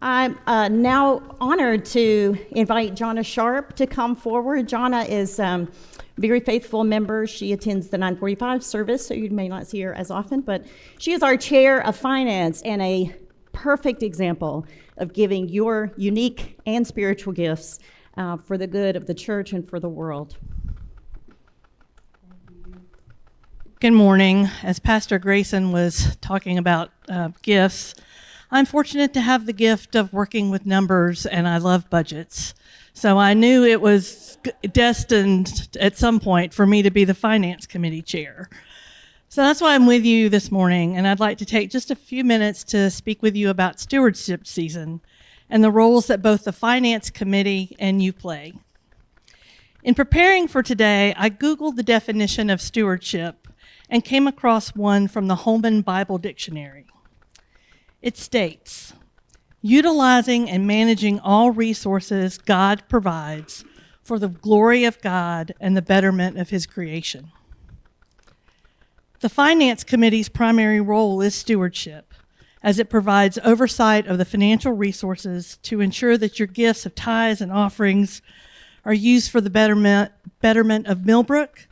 I'm now honored to invite Jonna Sharp to come forward. Jonna is a very faithful member. She attends the 945 service, so you may not see her as often, but she is our chair of finance and a perfect example of giving your unique and spiritual gifts for the good of the church and for the world. Good morning. As Pastor Grayson was talking about gifts, I'm fortunate to have the gift of working with numbers, and I love budgets. So I knew it was destined at some point for me to be the Finance Committee chair. So that's why I'm with you this morning, and I'd like to take just a few minutes to speak with you about stewardship season and the roles that both the Finance Committee and you play. In preparing for today, I Googled the definition of stewardship and came across one from the Holman Bible Dictionary. It states, utilizing and managing all resources God provides for the glory of God and the betterment of his creation. The Finance Committee's primary role is stewardship, as it provides oversight of the financial resources to ensure that your gifts of tithes and offerings are used for the betterment of Millbrook,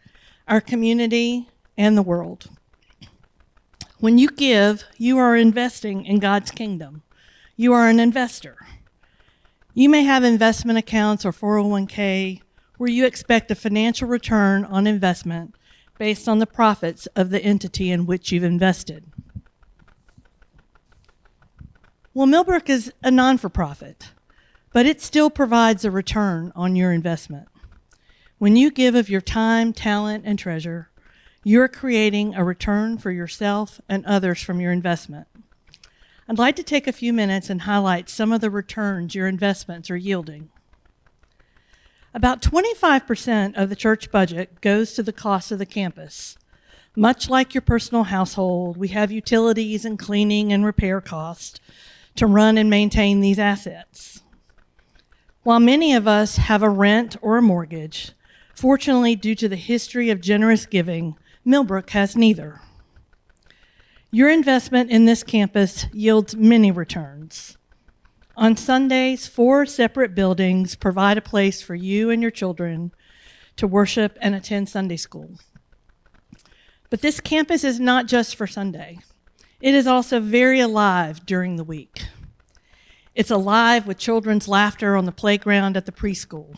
our community, and the world. When you give, you are investing in God's kingdom. You are an investor. You may have investment accounts or 401k where you expect a financial return on investment based on the profits of the entity in which you've invested. Well, Millbrook is a non-for-profit, but it still provides a return on your investment. When you give of your time, talent, and treasure, you're creating a return for yourself and others from your investment. I'd like to take a few minutes and highlight some of the returns your investments are yielding. About 25% of the church budget goes to the cost of the campus. Much like your personal household, we have utilities and cleaning and repair costs to run and maintain these assets. While many of us have a rent or a mortgage, fortunately, due to the history of generous giving, Millbrook has neither. Your investment in this campus yields many returns. On Sundays, 4 separate buildings provide a place for you and your children to worship and attend Sunday school. But this campus is not just for Sunday. It is also very alive during the week. It's alive with children's laughter on the playground at the preschool.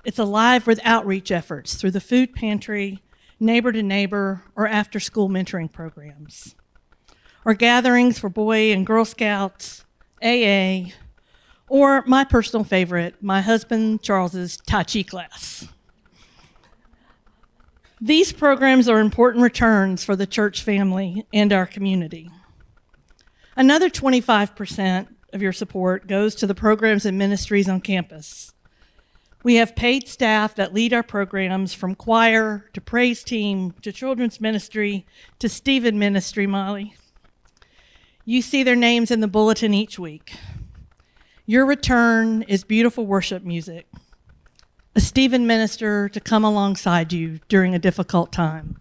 It's alive with outreach efforts through the food pantry, neighbor to neighbor, or after-school mentoring programs, or gatherings for Boy and Girl Scouts, AA, or my personal favorite, my husband Charles's Tai Chi class. These programs are important returns for the church family and our community. Another 25% of your support goes to the programs and ministries on campus. We have paid staff that lead our programs from choir to praise team to children's ministry to Stephen ministry, Molly. You see their names in the bulletin each week. Your return is beautiful worship music, a Stephen minister to come alongside you during a difficult time.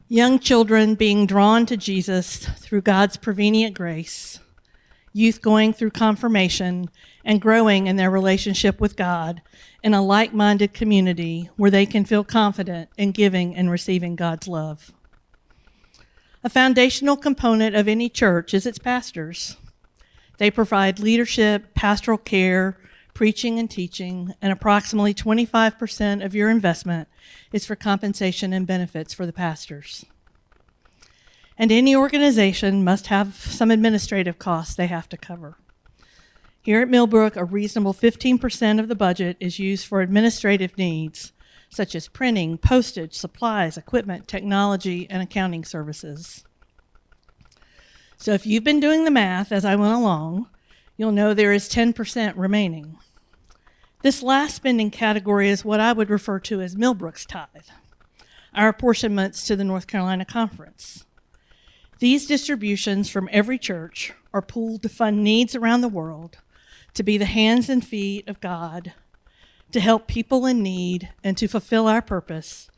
Young children being drawn to Jesus through God's prevenient grace, youth going through confirmation and growing in their relationship with God in a like-minded community where they can feel confident in giving and receiving God's love. A foundational component of any church is its pastors. They provide leadership, pastoral care, preaching and teaching, and approximately 25% of your investment is for compensation and benefits for the pastors. And any organization must have some administrative costs they have to cover. Here at Millbrook, a reasonable 15% of the budget is used for administrative needs, such as printing, postage, supplies, equipment, technology, and accounting services. So if you've been doing the math as I went along, you'll know there is 10% remaining. This last spending category is what I would refer to as Millbrook's tithe, our apportionments to the North Carolina Conference. These distributions from every church are pooled to fund needs around the world, to be the hands and feet of God, to help people in need, and to fulfill our purpose,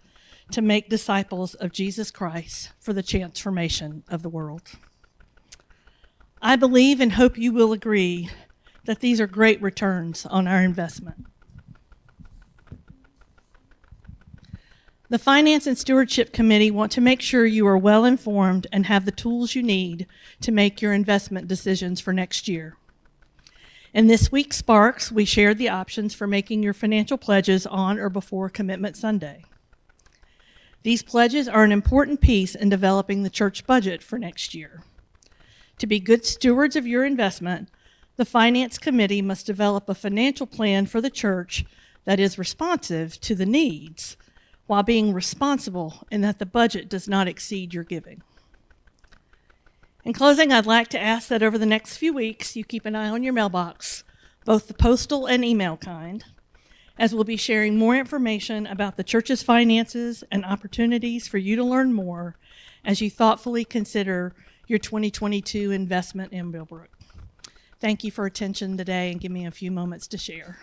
to make disciples of Jesus Christ for the transformation of the world. I believe and hope you will agree that these are great returns on our investment. The Finance and Stewardship Committee want to make sure you are well informed and have the tools you need to make your investment decisions for next year. In this week's Sparks, we shared the options for making your financial pledges on or before Commitment Sunday. These pledges are an important piece in developing the church budget for next year. To be good stewards of your investment, the Finance Committee must develop a financial plan for the church that is responsive to the needs, while being responsible in that the budget does not exceed your giving. In closing, I'd like to ask that over the next few weeks, you keep an eye on your mailbox, both the postal and email kind, as we'll be sharing more information about the church's finances and opportunities for you to learn more as you thoughtfully consider your 2022 investment in Millbrook. Thank you for attention today, and give me a few moments to share.